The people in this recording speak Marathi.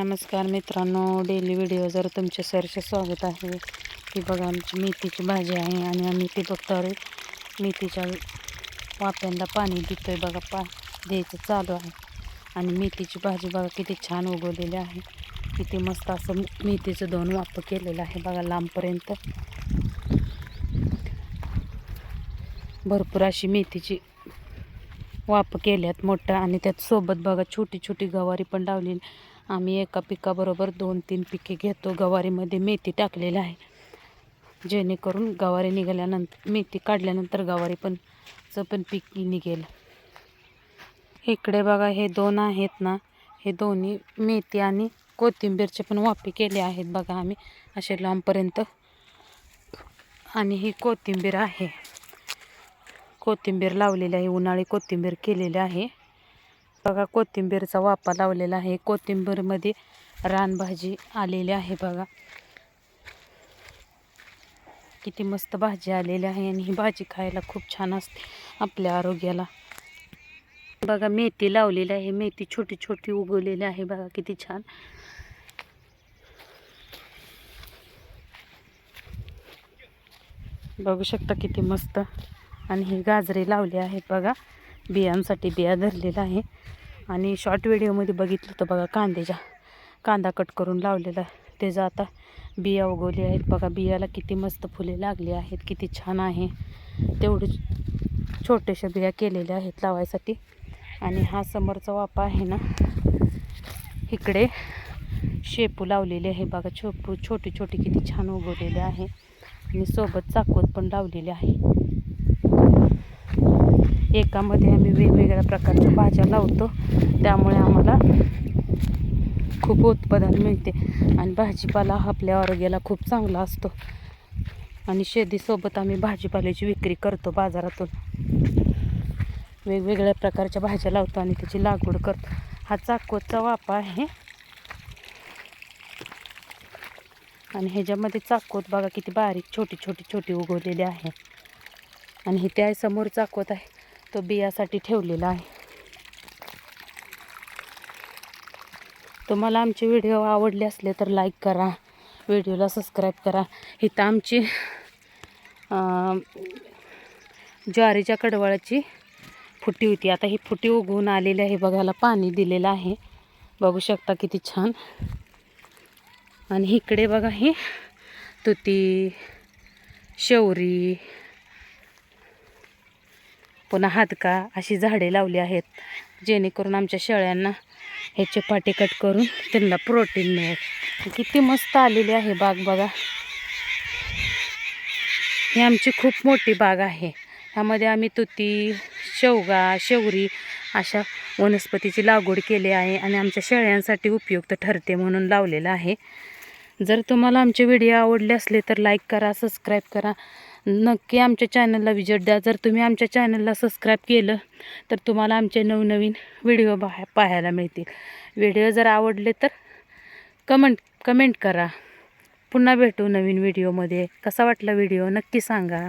नमस्कार मित्रांनो, डेली व्हिडिओ जर तुमचे सरचे स्वागत आहे. ही बघा आमची मेथीची भाजी आहे आणि आम्ही ती बघतोय मेथीच्या वाफ्यांना पाणी देतोय बघा. द्यायचं चालू आहे आणि मेथीची भाजी बघा किती छान उगवलेली आहे. किती मस्त असं मेथीचं 2 वाफ केलेलं आहे बघा. लांबपर्यंत भरपूर अशी मेथीची वाफ केल्यात मोठं आणि त्यात सोबत बघा छोटी छोटी गवारी पण लावलेली. आम्ही एका पिकाबरोबर 2-3 पिके घेतो. गवारीमध्ये मेथी टाकलेली आहे जेणेकरून गवारी निघाल्यानंतर मेथी काढल्यानंतर गवारी पण पीक निघेल. इकडे बघा हे 2 आहेत ना, हे दोन्ही मेथी आणि कोथिंबीरचे पण वाफे केले आहेत बघा आम्ही असे लांबपर्यंत. आणि ही कोथिंबीर आहे, कोथिंबीर लावलेली आहे, उन्हाळी कोथिंबीर केलेली आहे बघा. कोथिंबीरचा वाफा लावलेला आहे. कोथिंबीरमध्ये रानभाजी आलेली आहे बघा. किती मस्त भाजी आलेली आहे आणि ही भाजी खायला खूप छान असते आपल्या आरोग्याला बघा. मेथी लावलेली आहे, मेथी छोटी छोटी उगवलेली आहे बघा किती छान. बघू शकता किती मस्त. आणि ही गाजरे लावली आहेत बघा, बियांसाठी बिया धरलेला आहे. आणि शॉर्ट व्हिडिओमध्ये बघितलं तर बघा कांदा कट करून लावलेला, त्याचं आता बिया उगवली आहेत बघा. बियाला किती मस्त फुले लागली आहेत, किती छान आहे. तेवढे छोट्याशा बिया केलेल्या आहेत लावायसाठी. आणि हा समोरचा वाफा आहे ना, इकडे शेपू लावलेली आहे बघा. छोटी छोटी किती छान उगवलेले आहे आणि सोबत चाकवत पण लावलेले आहे. एकामध्ये आम्ही वेगवेगळ्या प्रकारच्या भाज्या लावतो, त्यामुळे आम्हाला खूप उत्पादन मिळते आणि भाजीपाला आपल्या आरोग्याला खूप चांगला असतो. आणि शेतीसोबत आम्ही भाजीपाल्याची विक्री करतो बाजारातून. वेगवेगळ्या प्रकारच्या भाज्या लावतो आणि त्याची लागवड करतो. हा चाकवतचा वाफा आहे आणि ह्याच्यामध्ये चाकवत बघा किती बारीक छोटी उगवलेली आहे. आणि हे त्या समोर चाकवत आहे, तो बियासाठी ठेवलेला आहे. तुम्हाला आमचे व्हिडिओ आवडले असले तर लाईक करा, व्हिडिओला सबस्क्राईब करा. इथं आमची ज्वारीच्या कडवळाची फुटी होती, आता ही फुटी उगवून आलेली आहे बघायला. पाणी दिलेलं आहे बघू शकता किती छान. आणि इकडे बघा ही तुती, शेवरी, पुन्हा हादका अशी झाडे लावली आहेत, जेणेकरून आमच्या शेळ्यांना ह्याचे पाटे कट करून त्यांना प्रोटीन मिळेल. किती मस्त आलेली आहे बाग बघा. ही आमची खूप मोठी बाग आहे. ह्यामध्ये आम्ही तुती, शेवगा, शेवरी अशा वनस्पतीची लागवड केली आहे आणि आमच्या शेळ्यांसाठी उपयुक्त ठरते म्हणून लावलेलं आहे. जर तुम्हाला आमचे व्हिडिओ आवडले असले तर लाईक करा, सबस्क्राईब करा. नक्की आमच्या चॅनलला विजिट द्या. जर तुम्ही आमच्या चॅनलला सबस्क्राईब केलं तर तुम्हाला आमचे नवनवीन व्हिडिओ पाहायला मिळतील. व्हिडिओ जर आवडले तर कमेंट करा. पुन्हा भेटू नवीन व्हिडिओमध्ये. कसा वाटला व्हिडिओ नक्की सांगा.